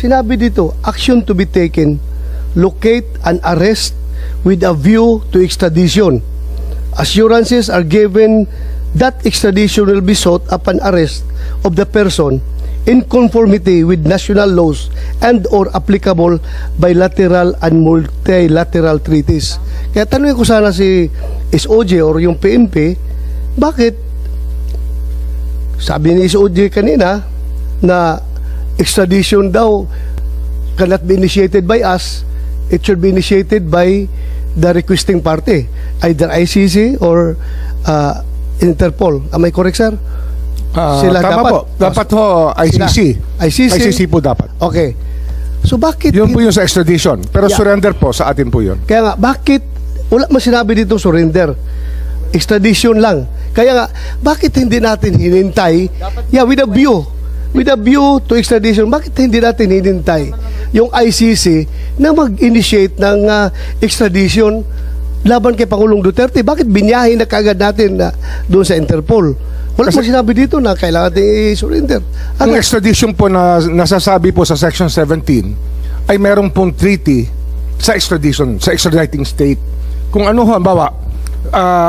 sinabi dito, action to be taken, locate and arrest with a view to extradition. Assurances are given that extradition will be sought upon arrest of the person in conformity with national laws and or applicable bilateral and multilateral treaties. Kaya tanungin ko sana si SOJ or yung PNP, bakit sabi ni SOJ kanina na extradition daw cannot be initiated by us, it should be initiated by the requesting party, either ICC or Interpol. Am I correct, sir? Sila tama dapat po. Dapat ho ICC. ICC po dapat. Okay. So bakit Yun po yung sa extradition. Pero Yeah. surrender po sa atin po yun. Kaya nga, bakit wala man sinabi dito surrender? Extradition lang. Kaya nga, bakit hindi natin hinintay? With a view to extradition, bakit hindi natin hinintay yung ICC na mag-initiate ng extradition laban kay Pangulong Duterte? Bakit binyahin na kagad natin doon sa Interpol? Wala mo sinabi dito na kailangan natin i-surrender. Ang extradition po na nasasabi po sa Section 17 ay merong pong treaty sa extradition, sa extraditing state. Kung ano, halimbawa,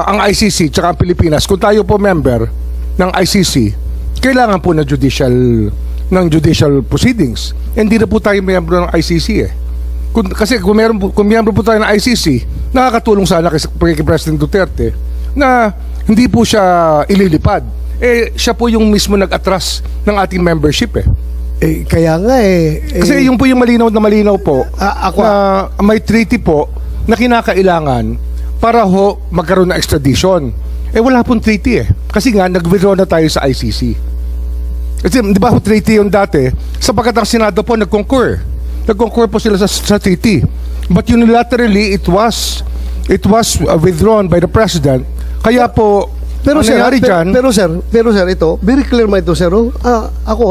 ang ICC tsaka ang Pilipinas, kung tayo po member ng ICC, kailangan po ng judicial proceedings. Hindi na po tayo member ng ICC eh. Kasi kung member po tayo ng ICC, nakakatulong sana kay President Duterte na hindi po siya ililipad. Siya po yung mismo nag-atras ng ating membership eh. Kaya nga Kasi yung po yung malinaw po na may treaty po na kinakailangan para ho magkaroon ng extradition. Wala pong treaty eh. Kasi nga nag-withdraw na tayo sa ICC. Kasi di ba treaty yung dati, sapagkat ang Senado po nag-concur. Nag-concur po sila sa treaty. But unilaterally, it was withdrawn by the President. Kaya po, pero sir, dyan, pero sir, ito, very clear man ito, sir. Ako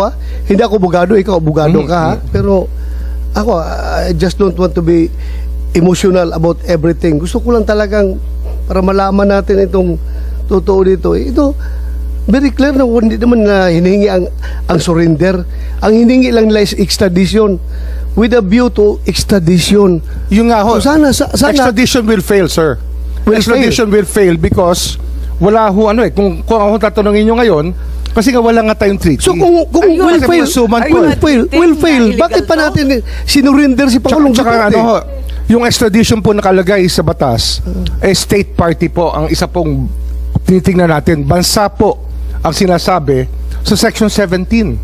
hindi ako abogado, ikaw abogado ka pero ako, I just don't want to be emotional about everything. Gusto ko lang talagang para malaman natin itong totoo dito. Ito, very clear na hindi naman na hinihingi ang surrender. Ang hinihingi lang nila is extradition with a view to extradition. Yung nga ho, so sana extradition will fail, sir. Extradition will fail because wala ho kung ako tatanungin nyo ngayon, kasi nga wala nga tayong treaty. So kung will fail, bakit pa natin sinurinder si Pangulong Duterte? Yung extradition po nakalagay sa batas, state party po ang isa pong tinitingnan natin. Bansa po ang sinasabi sa Section 17.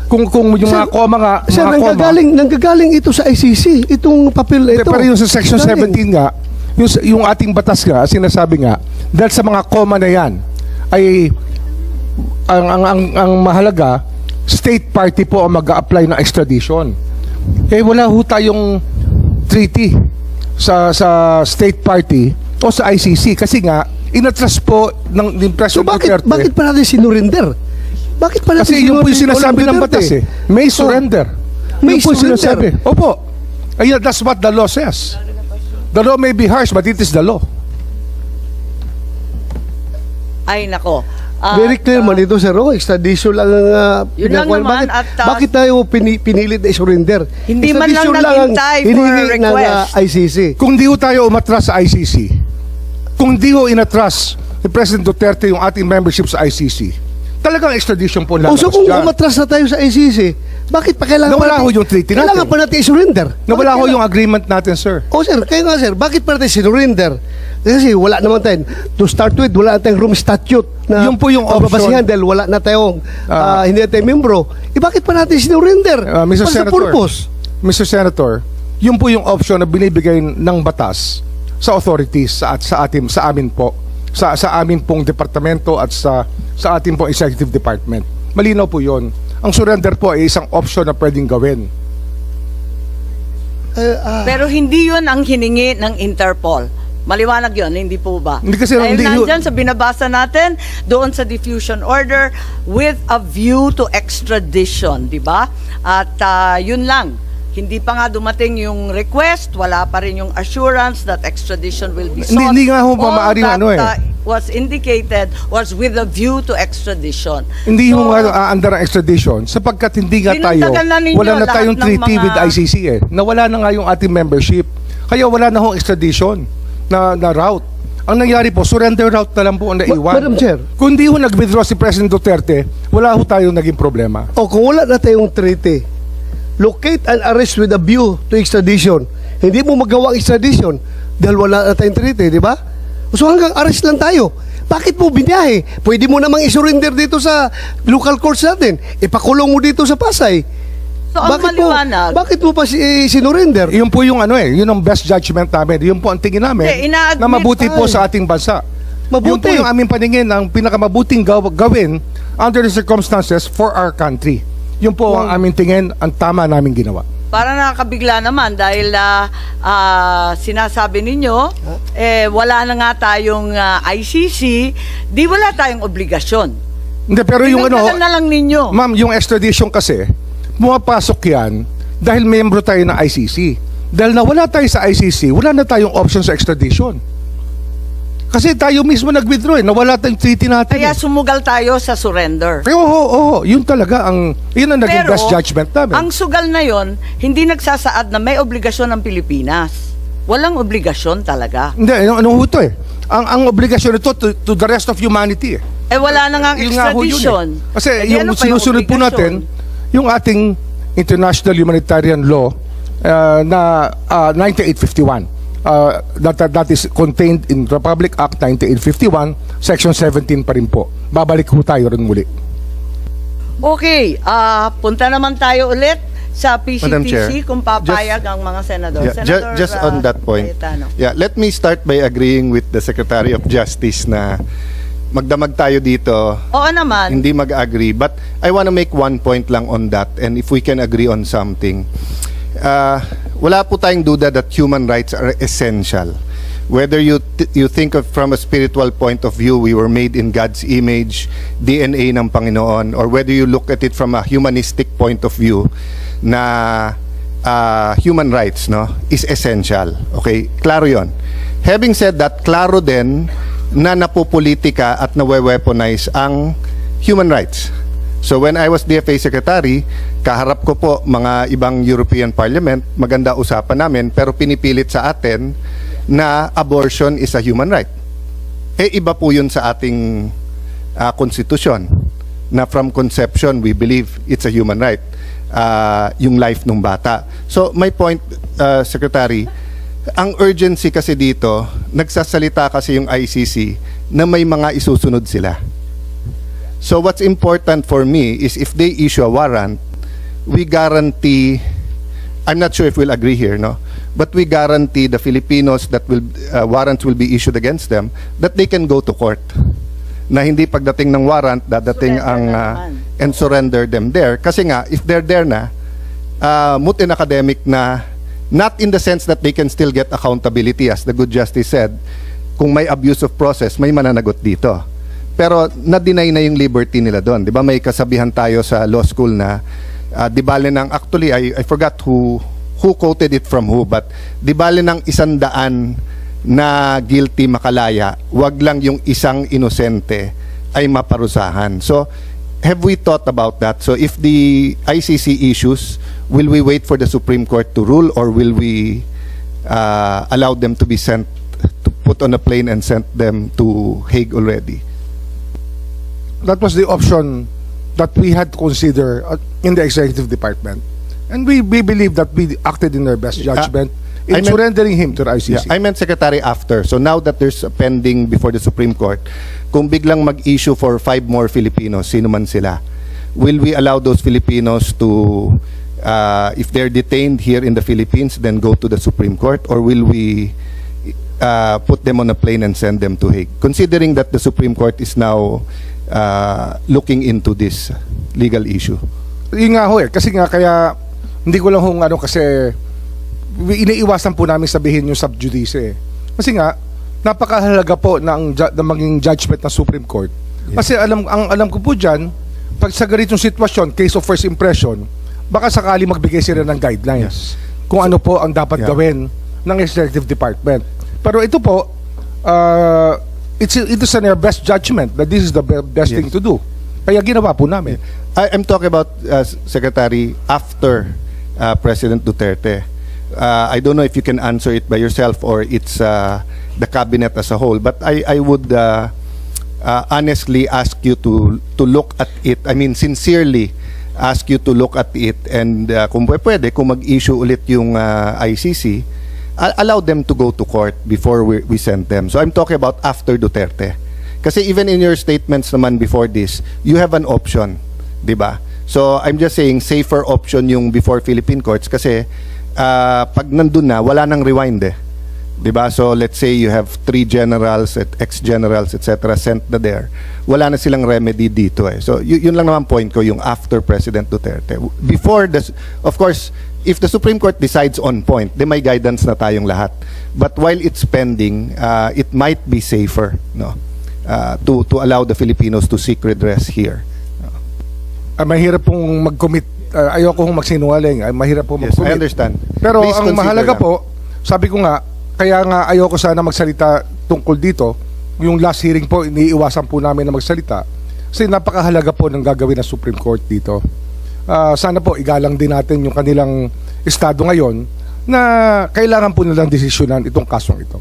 Kung yung mga koma nga, sir, nanggagaling ito sa ICC, itong papel ito. Pero yung sa Section 17 nga, yung ating batas nga, sinasabi nga, dahil sa mga koma na yan, ay ang mahalaga, state party po ang mag-a-apply ng extradition. Wala ho tayong treaty sa state party o sa ICC kasi nga, inatras po ng President Duterte. Bakit pa natin sinurinder? Bakit pa natin kasi yung po yung sinasabi ng batas eh. May surrender. May surrender. Opo. Ayun, that's what the law says. The law may be harsh, but it is the law. Ay, nako. Very clear man ito, sir. Extradition lang yun lang naman. Bakit tayo pinilit na i-surrender? Hindi man lang naghintay for a request. Ng ICC. Kung di ho tayo umatras sa ICC, kung di ho inatras ni President Duterte yung ating membership sa ICC, talagang extradition po lang. So kung umatras na tayo sa ICC, bakit pa kailangan nawala ho yung treaty natin? Kailangan pa natin i-surrender. Nawala ho yung agreement natin, sir. Sir, kaya nga sir, bakit pa natin sinurrender? Kasi wala naman tayo, to start with, wala tayong room statute na yung po yung option dahil wala na tayong hindi na tayong membro. Bakit pa natin sinurrender? Mr. Senator, yun po yung option na binibigay ng batas sa authorities, sa amin po, sa amin pong departamento at sa ating pong executive department. Malinaw po yun. Ang surrender po ay isang option na pwedeng gawin. Pero hindi yun ang hiningi ng Interpol. Maliwanag yun, hindi po ba? Hindi kasi dahil nandyan sa binabasa natin, doon sa diffusion order with a view to extradition, di ba? At yun lang. hindi pa nga dumating yung request, wala pa rin yung assurance that extradition will be sought. Hindi nga ho All maaaring that ano eh. Was indicated was with a view to extradition. Hindi So, ho nga under ang extradition sapagkat hindi nga tayo, Dinagdagan na ninyo wala na lahat tayong ng treaty mga- with ICC eh. Nawala na nga yung ating membership. Kaya wala na ho extradition na route. Ang nangyari po, surrender route na lang po ang naiwan. Madam Chair. Kung di ho nag-withdraw si President Duterte, wala ho tayong naging problema. O kung wala na tayong treaty, locate and arrest with a view to extradition. Hindi mo magawa ang extradition dahil wala na tayong treaty, di ba? So hanggang arrest lang tayo. Bakit mo biniyahe? Pwede mo namang isurrender dito sa local courts natin. Ipakulong mo dito sa Pasay. So ang maliwanag, Bakit mo pa sinurrender? Yun po yung yun ang best judgment namin. Yun po ang tingin namin Hindi, ina-admit na mabuti po tayo. sa ating bansa. Mabuti. Yun po yung aming paningin ang pinakamabuting gawin under the circumstances for our country. Yun po ang aming tingin, ang tama naming ginawa. para nakakabigla naman dahil sinasabi ninyo, wala na nga tayong ICC, di wala tayong obligasyon. Hindi, pero yung Dinagdagan na lang ninyo. ma'am, yung extradition kasi, pumapasok yan dahil membro tayo ng ICC. Dahil nawala tayo sa ICC, wala na tayong option sa extradition. Kasi tayo mismo nag-withdraw nawala tayong treaty natin. Kaya sumugal tayo sa surrender. Oo, yun talaga yun ang naging Pero, best judgment namin. ang sugal na yon, hindi nagsasaad na may obligasyon ng Pilipinas. Walang obligasyon talaga. Hindi, ano ho ito Ang obligasyon ito to the rest of humanity Wala na nga ang Yun nga ho yun extradition. Kasi Ano yung pa sinusunod po obligasyon? natin, yung ating international humanitarian law na 9851. That is contained in Republic Act 9851, Section 17 pa rin po. Babalik ho tayo rin muli. Okay, punta naman tayo ulit sa Madam Chair, PCTC kung papayag ang mga senador. Yeah, Senator, just on that point. Cayetano. Yeah, let me start by agreeing with the Secretary of Justice na magdamag tayo dito, Oo naman. hindi mag-agree. But I want to make one point lang on that, and if we can agree on something. Wala po tayong duda that human rights are essential. Whether you think of from a spiritual point of view, we were made in God's image, DNA ng Panginoon, or whether you look at it from a humanistic point of view, na human rights is essential. Okay? Klaro yon. Having said that, klaro din na napopolitika at nawe-weaponize ang human rights. So when I was DFA Secretary, kaharap ko po mga ibang European Parliament, maganda usapan namin, pero pinipilit sa atin na abortion is a human right. Iba po yun sa ating konstitusyon, na from conception, we believe it's a human right, yung life ng bata. So my point, Secretary, ang urgency kasi dito, nagsasalita kasi yung ICC na may mga isusunod sila. So what's important for me is if they issue a warrant, we guarantee, I'm not sure if we'll agree here, but we guarantee the Filipinos that warrants will be issued against them, that they can go to court. Na hindi pagdating ng warrant, dadating and surrender them there. Kasi nga, if they're there na, moot in academic na, not in the sense that they can still get accountability, as the good justice said, kung may abuse of process, may mananagot dito. Pero na-deny na yung liberty nila doon. Di ba may kasabihan tayo sa law school na di bale ng, actually I forgot who quoted it from who, but di bale ng 100 na guilty makalaya, wag lang yung isang inosente ay maparusahan. So have we thought about that? So if the ICC issues, will we wait for the Supreme Court to rule, or will we allow them to be sent, to put on a plane and sent them to Hague already? That was the option that we had to consider in the executive department. And we believe that we acted in our best judgment in surrendering him to the ICC. Yeah, I meant, Secretary, after. So now that there's a pending before the Supreme Court, kung biglang mag-issue for 5 more Filipinos, sino man sila, will we allow those Filipinos to, if they're detained here in the Philippines, then go to the Supreme Court, or will we put them on a plane and send them to Hague? Considering that the Supreme Court is now looking into this legal issue. Yun nga ho kasi nga kaya hindi ko lang kasi iniiwasan po namin sabihin yung sub judice Kasi nga napakahalaga po ng maging judgment ng Supreme Court. Kasi alam ko po diyan, pag sa ganitong sitwasyon, case of first impression, baka sakali magbigay sila ng guidelines kung ano po ang dapat gawin ng Executive Department. Pero ito po, it is in our best judgment that this is the best thing to do. Kaya ginawa po namin. I'm talking about, Secretary, after President Duterte. I don't know if you can answer it by yourself or it's the cabinet as a whole, but I would honestly ask you to look at it. I mean, sincerely ask you to look at it, and kung pwede, kung mag-issue ulit yung ICC, allow them to go to court before we send them. So I'm talking about after Duterte. Kasi even in your statements naman before this, you have an option, di ba? So I'm just saying, safer option yung before Philippine courts kasi pag nandun na, wala nang rewind eh. Diba? So let's say you have 3 generals, ex-generals, etc. sent na there. Wala na silang remedy dito eh. So yun lang naman point ko, yung after President Duterte. Before, of course, if the Supreme Court decides on point, then may guidance na tayong lahat. But while it's pending, it might be safer, no, to allow the Filipinos to seek redress here. Mahirap pong mag-commit. Ayoko kong magsinungaling. Mahirap pong Yes, mag-commit. I understand. Pero Please ang consider mahalaga lang. po, sabi ko nga, kaya nga ayoko sana magsalita tungkol dito. Yung last hearing po, iniiwasan po namin na magsalita. Kasi napakahalaga po ng gagawin ng Supreme Court dito. Sana po igalang din natin yung kanilang estado ngayon na kailangan po nilang desisyonan itong kasong ito.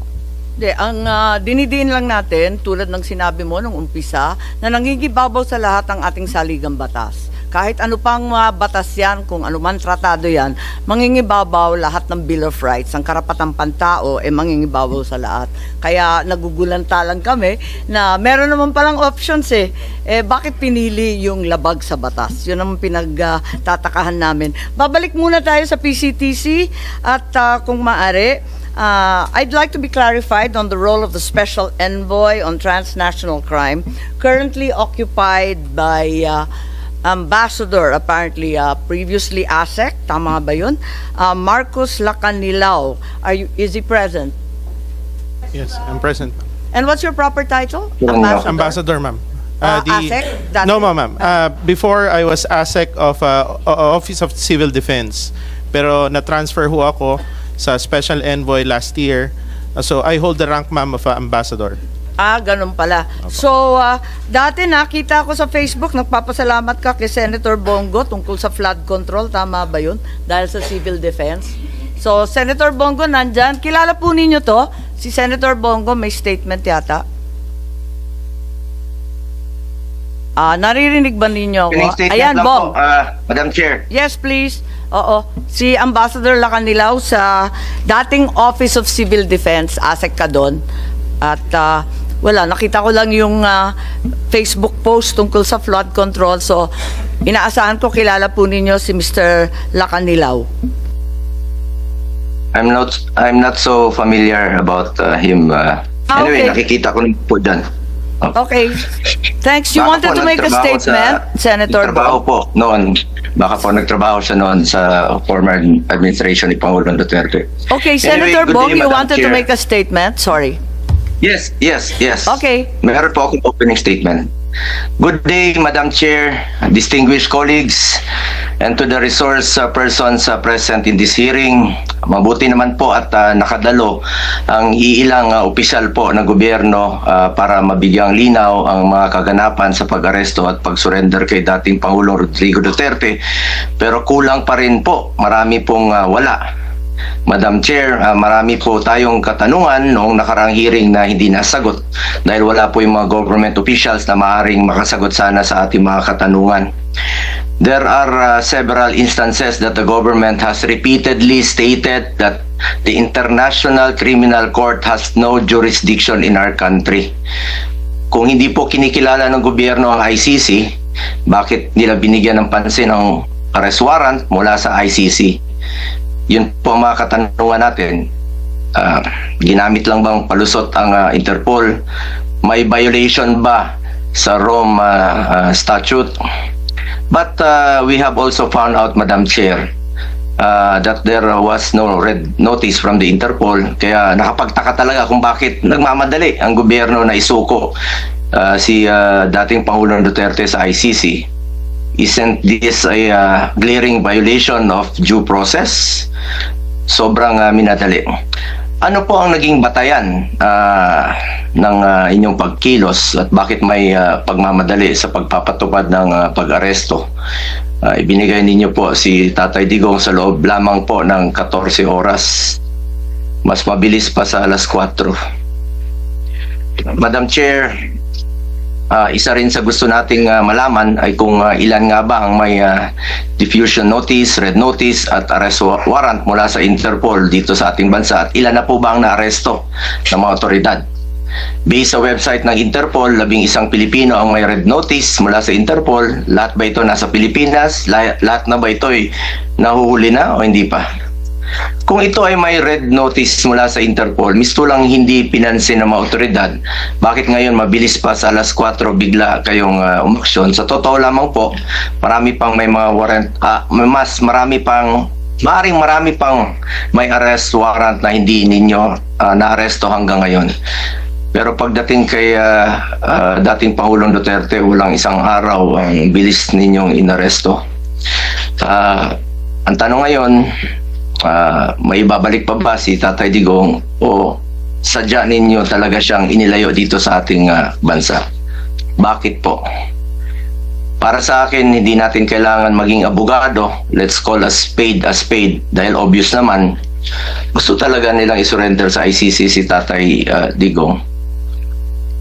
Ang dinidiin lang natin, tulad ng sinabi mo nung umpisa, na nangingibabaw sa lahat ng ating saligang batas. Kahit ano pang batas yan, kung ano man tratado yan, mangingibabaw lahat ng Bill of Rights, ang karapatang pantao, mangingibabaw sa lahat. Kaya nagugulanta lang kami na meron naman palang options eh. Bakit pinili yung labag sa batas? Yun ang pinagtatakahan namin. Babalik muna tayo sa PCTC at kung maaari, I'd like to be clarified on the role of the Special Envoy on Transnational Crime, currently occupied by Ambassador, apparently previously ASEC, tama ba yun? Marcos Lacanilao. Is he present? Yes, I'm present. And what's your proper title? Ambassador, ma'am. ASEC? No, ma'am. Before, I was ASEC of Office of Civil Defense. Pero na-transfer ho ako sa Special Envoy last year. So, I hold the rank, ma'am, of Ambassador. Ganun pala. So, dati nakita ko sa Facebook, nagpapasalamat ka kay Senator Bongo tungkol sa flood control. Tama ba yun? Dahil sa civil defense. So, Senator Bongo nandyan. Kilala po ninyo to? Si Senator Bongo may statement yata. Naririnig ba ninyo ako? Ayan, Bong. Madam Chair. Yes, please. Oo. Si Ambassador Lacanilao sa dating Office of Civil Defense, ASEC ka doon. At wala, nakita ko lang yung Facebook post tungkol sa flood control. So, inaasahan ko kilala po ninyo si Mr. Lacanilao. I'm not so familiar about him. Anyway, okay. Nakikita ko po dyan. Okay. Thanks. You wanted to make a statement, Senator Nagtrabaho po noon. Baka po nagtrabaho siya noon sa former administration ni Pangulong Duterte. Okay, Anyway, Senator good Bong, day, you Madam wanted to Chair. make a statement. Sorry. Yes. Okay. Meron po akong opening statement. Good day, Madam Chair, distinguished colleagues, and to the resource persons present in this hearing. Mabuti naman po at nakadalo ang iilang opisyal po ng gobyerno para mabigyang linaw ang mga kaganapan sa pag-aresto at pag-surrender kay dating Pangulong Rodrigo Duterte. Pero kulang pa rin po, marami pong wala. Madam Chair, marami po tayong katanungan noong nakaraang hearing na hindi nasagot dahil wala po yung mga government officials na maaaring makasagot sana sa ating mga katanungan. There are several instances that the government has repeatedly stated that the International Criminal Court has no jurisdiction in our country. Kung hindi po kinikilala ng gobyerno ang ICC, bakit nila binigyan ng pansin ang arrest warrant mula sa ICC? Yun po ang mga katanungan natin. Ginamit lang bang palusot ang Interpol? May violation ba sa Rome Statute? But we have also found out, Madam Chair, that there was no red notice from the Interpol. Kaya nakapagtaka talaga kung bakit nagmamadali ang gobyerno na isuko si dating Pangulong Duterte sa ICC. Isn't this a glaring violation of due process? Sobrang minadali. Ano po ang naging batayan ng inyong pagkilos at bakit may pagmamadali sa pagpapatupad ng pag-aresto? Ibinigay ninyo po si Tatay Digong sa loob lamang po ng 14 oras. Mas mabilis pa sa alas 4. Madam Chair, isa rin sa gusto nating malaman ay kung ilan nga ba ang may diffusion notice, red notice at arrest warrant mula sa Interpol dito sa ating bansa at ilan na po ba ang naaresto ng mga otoridad. Based sa website ng Interpol, 11 Pilipino ang may red notice mula sa Interpol. Lahat ba ito nasa Pilipinas? Lahat na ba ito ay nahuhuli na o hindi pa? Kung ito ay may red notice mula sa Interpol, misto lang hindi pinansin ng mga otoridad, bakit ngayon mabilis pa sa alas 4 bigla kayong umaksyon? Sa totoo lamang po, marami pang may mga warrant, marami pang may arrest warrant na hindi ninyo na-aresto hanggang ngayon. Pero pagdating kay dating Pangulong Duterte, walang isang araw ang bilis ninyong inaresto. Ang tanong ngayon, may babalik pa ba si Tatay Digong o sadya ninyo talaga siyang inilayo dito sa ating bansa? Bakit po? Para sa akin, hindi natin kailangan maging abogado. Let's call a spade dahil obvious naman, gusto talaga nilang isurrender sa ICC si Tatay Digong.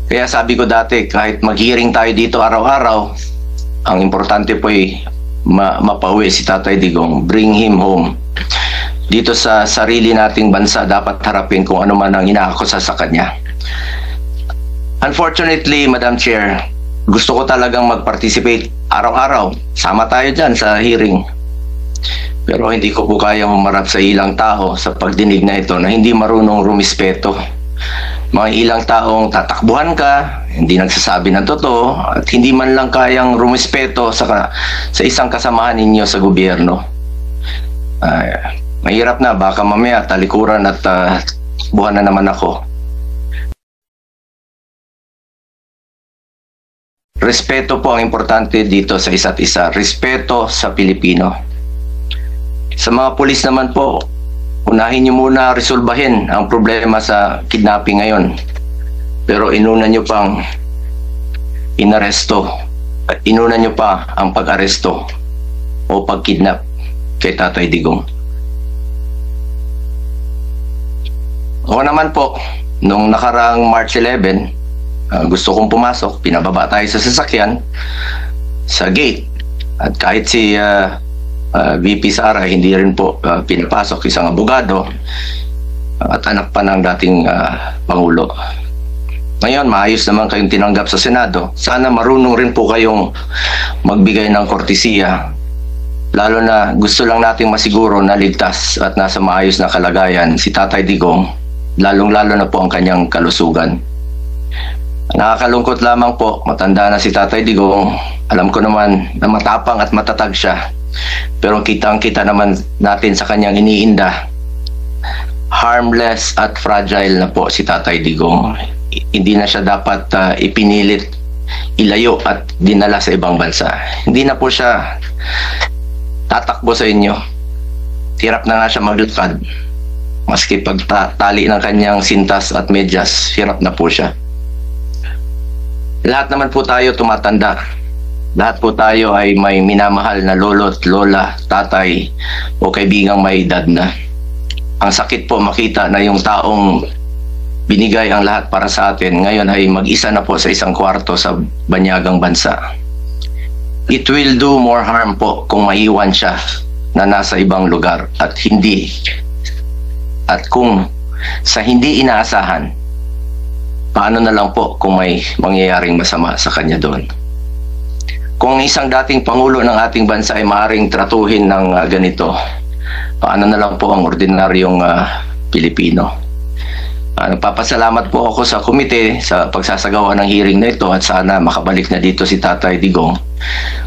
Kaya sabi ko dati, kahit mag-hearing tayo dito araw-araw, ang importante po ay mapauwi si Tatay Digong, bring him home. Dito sa sarili nating bansa, dapat harapin kung ano man ang inaakusa sa kanya. Unfortunately, Madam Chair, gusto ko talagang mag-participate araw-araw. Sama tayo dyan sa hearing. Pero hindi ko po kaya humarap sa ilang tao sa pagdinig na ito na hindi marunong rumispeto. Mga ilang taong tatakbuhan ka, hindi nagsasabi ng totoo, at hindi man lang kayang rumispeto sa isang kasamahan ninyo sa gobyerno. Mahirap na, baka mamaya talikuran at buhan na naman ako. Respeto po ang importante dito sa isa't isa. Respeto sa Pilipino. Sa mga pulis naman po, unahin nyo muna resolbahin ang problema sa kidnapping ngayon. Pero inuna nyo pang inaresto. Inuna nyo pa ang pag-aresto o pag-kidnap kay Tatay Digong. Ako naman po, nung nakaraang March 11, gusto kong pumasok, pinababa tayo sa sasakyan, sa gate. At kahit si VP Sara, hindi rin po pinapasok, isang abogado, at anak pa ng dating Pangulo. Ngayon, maayos naman kayong tinanggap sa Senado. Sana marunong rin po kayong magbigay ng kortesiya. Lalo na gusto lang nating masiguro na ligtas at nasa maayos na kalagayan si Tatay Digong, lalong-lalo na po ang kanyang kalusugan. Nakakalungkot lamang po, matanda na si Tatay Digong. Alam ko naman na matapang at matatag siya. Pero kitang-kita naman natin sa kanyang iniinda, harmless at fragile na po si Tatay Digong. Hindi na siya dapat ipinilit, ilayo at dinala sa ibang bansa. Hindi na po siya tatakbo sa inyo. Hirap na nga siya maglakad. Maski pagtali ng kanyang sintas at medyas, hirap na po siya. Lahat naman po tayo tumatanda. Lahat po tayo ay may minamahal na lolo't lola, tatay o kaibigang may edad na. Ang sakit po makita na yung taong binigay ang lahat para sa atin ngayon ay mag-isa na po sa isang kwarto sa banyagang bansa. It will do more harm po kung maiwan siya na nasa ibang lugar at kung sa hindi inaasahan, paano na lang po kung may mangyayaring masama sa kanya doon. Kung isang dating Pangulo ng ating bansa ay maaaring tratuhin ng ganito, paano na lang po ang ordinaryong Pilipino? Nagpapasalamat po ako sa komite sa pagsasagawa ng hearing na ito at sana makabalik na dito si Tatay Digong.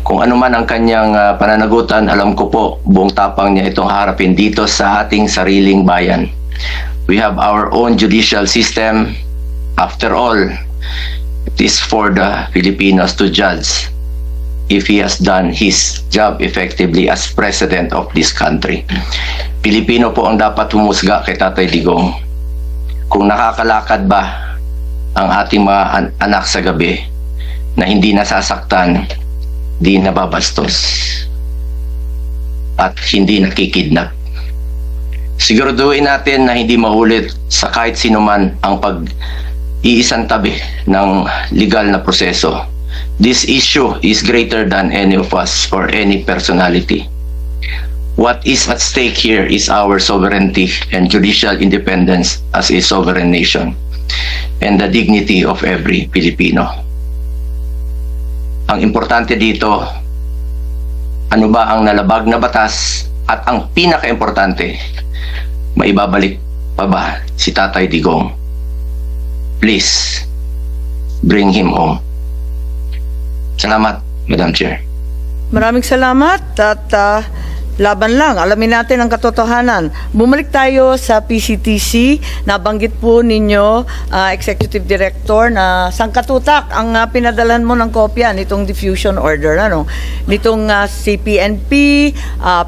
Kung ano man ang kanyang pananagutan, alam ko po buong tapang niya itong harapin dito sa ating sariling bayan. We have our own judicial system. After all, it is for the Filipinos to judge. if he has done his job effectively as president of this country. Pilipino po ang dapat humusga kay Tatay Digong. Kung nakakalakad ba ang ating mga anak sa gabi na hindi nasasaktan, di nababastos, at hindi nakikidnap. Siguraduhin natin na hindi maulit sa kahit sinuman ang pag-iisang tabi ng legal na proseso. This issue is greater than any of us or any personality. What is at stake here is our sovereignty and judicial independence as a sovereign nation, and the dignity of every Filipino. Ang importante dito, ano ba ang nalabag na batas, at ang pinaka-importante, maibabalik pa ba si Tatay Digong? Please, bring him home. Salamat, Madam Chair. Maraming salamat at laban lang. Alamin natin ang katotohanan. Bumalik tayo sa PCTC. Nabanggit po ninyo, Executive Director, na sangkatutak ang pinadalan mo ng kopya nitong diffusion order, ano? Nitong CPNP,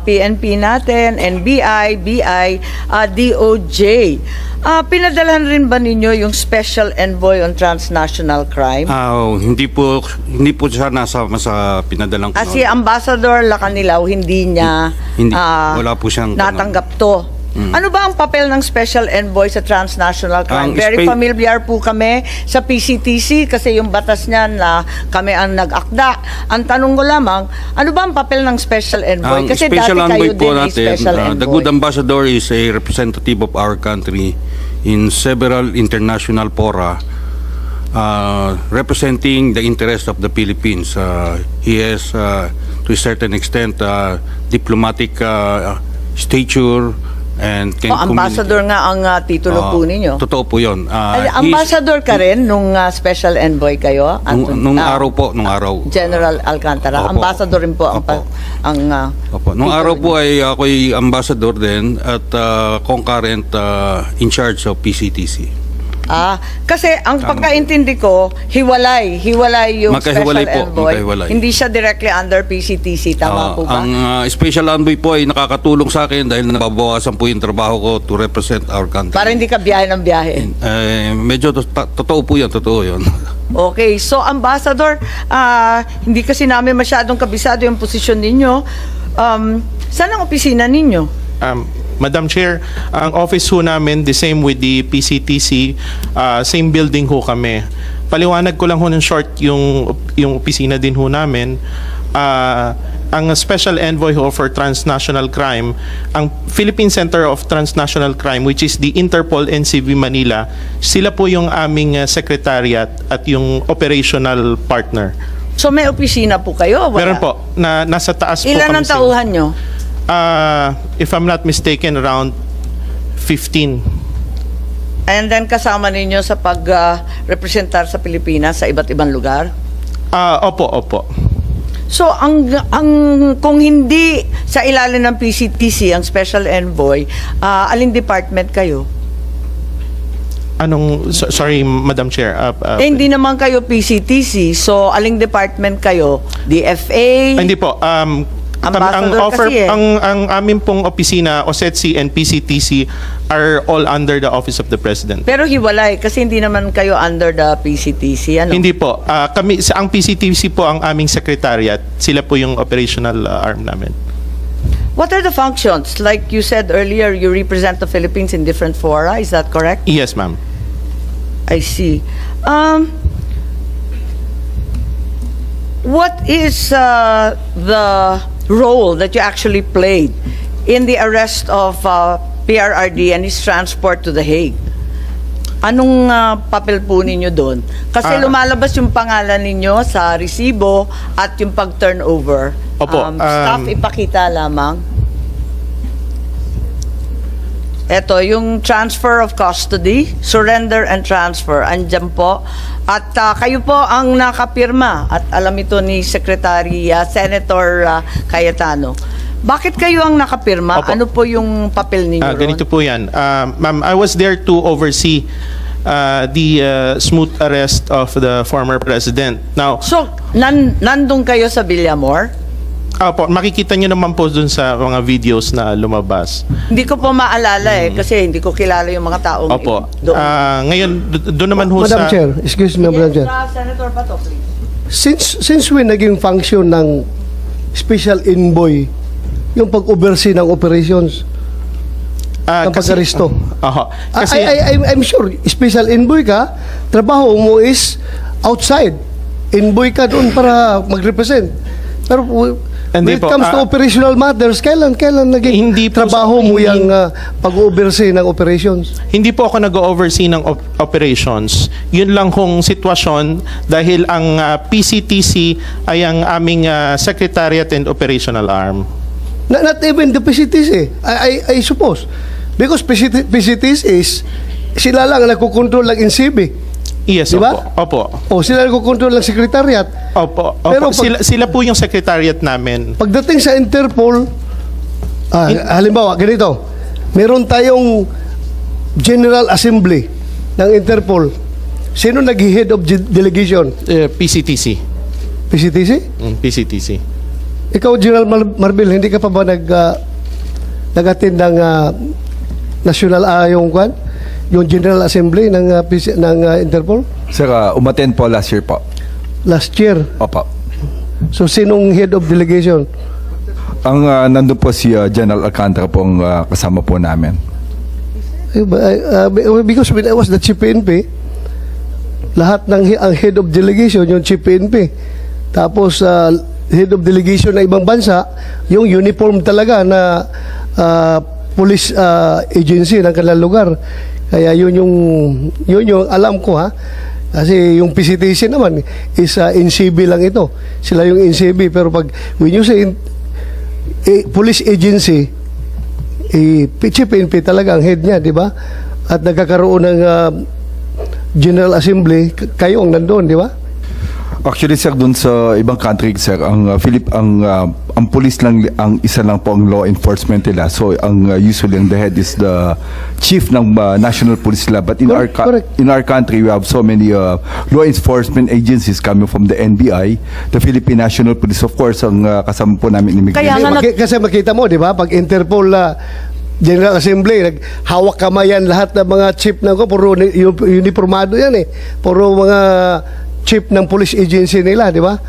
PNP natin, NBI, BI, DOJ. Pinadalhan rin ba ninyo yung Special Envoy on Transnational Crime? Hindi po siya nasama sa pinadalang ko. Si Ambassador Lacanilaw, hindi niya wala po siyang natanggap to. Ano ba ang papel ng Special Envoy sa transnational crime? Very familiar po kami sa PCTC kasi yung batas niyan na kami ang nag-akda. Ang tanong ko lamang, ano ba ang papel ng Special Envoy? Kasi Special dati Envoy kayo po din ay natin, Special Envoy. the good ambassador is a representative of our country in several international fora representing the interest of the Philippines. He has, to a certain extent, diplomatic stature and can ambassador nga ang titulo po ninyo. Totoo po yun. Ambassador ka rin nung Special Envoy kayo? Nung araw po, nung araw. General Alcantara. Opo. Ambassador rin po Nung araw po ay ako'y ambassador din at concurrent in charge of PCTC. Kasi ang pagkaintindi ko, hiwalay yung Special Envoy. Hindi siya directly under PCTC, tama po ba? Ang Special Envoy po ay nakakatulong sa akin dahil nababawasan po yung trabaho ko to represent our country. Para hindi ka biyahe ng biyahe. Medyo totoo po yan, totoo yun. Okay, so Ambassador, hindi kasi namin masyadong kabisado yung posisyon ninyo. Saan ang opisina ninyo? Madam Chair, ang office ho namin, the same with the PCTC, same building ho kami. Paliwanag ko lang ho ng short yung opisina din ho namin. Ang Special Envoy ho for Transnational Crime, ang Philippine Center of Transnational Crime, which is the Interpol NCV Manila, sila po yung aming secretariat at yung operational partner. So may opisina po kayo? Wala? Meron po, nasa taas po kami. Ilan ang tauhan nyo? If I'm not mistaken, around 15. And then kasama ninyo sa pag-representar sa Pilipinas sa iba't ibang lugar? Opo. So kung hindi sa ilalim ng PCTC ang Special Envoy, aling department kayo? Sorry, Madam Chair. Hindi naman kayo PCTC, so aling department kayo? DFA? Hindi po. Ang amin pong opisina, OSETC and PCTC are all under the Office of the President. Pero hiwalay kasi hindi naman kayo under the PCTC, ano? Hindi po. Ang PCTC po ang aming secretariat. Sila po yung operational arm namin. What are the functions? Like you said earlier, you represent the Philippines in different fora. Is that correct? Yes, ma'am. I see. What is the role that you actually played in the arrest of PRRD and his transport to The Hague? Anong papel po ninyo doon? Kasi lumalabas yung pangalan ninyo sa resibo at yung pag-turnover. Staff, ipakita lamang. Ito, yung transfer of custody, surrender and transfer. Andyan po. At kayo po ang nakapirma. At alam ito ni Secretary Senator Cayetano. Bakit kayo ang nakapirma? Opo. Ano po yung papel ninyo ron? Ganito po yan. Ma'am, I was there to oversee the smooth arrest of the former president. Now, So, Nandun kayo sa Villamor? Opo, makikita nyo naman po dun sa mga videos na lumabas. Hindi ko po maalala kasi hindi ko kilala yung mga taong Opo. doon. Ngayon, doon naman ho Madam sa... Chair, excuse me, Madam Chair. Senator Bato, please. Since when naging function ng special envoy yung pag-oversee ng operations ng pag-aresto? Kasi... I'm sure, special envoy ka, trabaho mo is outside. Envoy ka doon para mag-represent. Pero when it comes to operational matters, kailan naging Hindi po trabaho mo yung pag-oversee ng operations? Hindi po ako nag-oversee ng operations. Yun lang kung sitwasyon dahil ang PCTC ay ang aming Secretariat and Operational Arm. Not even the PCTC, I suppose. Because PCTC is, sila lang nagkukontrol ng NCB. Yes, Diba? opo. O sila nagkukontrol ng secretariat. Opo. Pero Sila po yung secretariat namin. Pagdating sa Interpol, halimbawa, ganito, meron tayong General Assembly ng Interpol. Sino nag-head of delegation? PCTC. PCTC? PCTC. Ikaw, General Marbil, hindi ka pa ba nag-attend ng national, yung General Assembly ng Interpol? Sir, umattend po last year po. Last year. Opo. So, sinong head of delegation? Ang nandun po si General Alcantara po ang kasama po namin. Because when I was the Chief PNP, lahat ng ang head of delegation, yung Chief PNP. Tapos, head of delegation ng ibang bansa, yung uniform talaga na police agency ng kanilang lugar. Kaya yun yung alam ko Kasi yung PCTC naman is NCB lang ito. Sila yung NCB. Pero pag when you say police agency, Chief PNP talaga ang head niya, di ba? At nagkakaroon ng General Assembly, kayo ang nandoon, di ba? Actually, sir, dun sa ibang country, sir, ang police lang ang isa lang po ang law enforcement nila. So, usually ang the head is the chief ng national police nila. But in our country, we have so many law enforcement agencies coming from the NBI, the Philippine National Police, of course, ang kasama po namin immigration. Kasi makita mo, di ba? Pag Interpol General Assembly, naghawak kamayan lahat ng mga chief ng puro uniformado yan Puro mga chief ng police agency nila, di ba?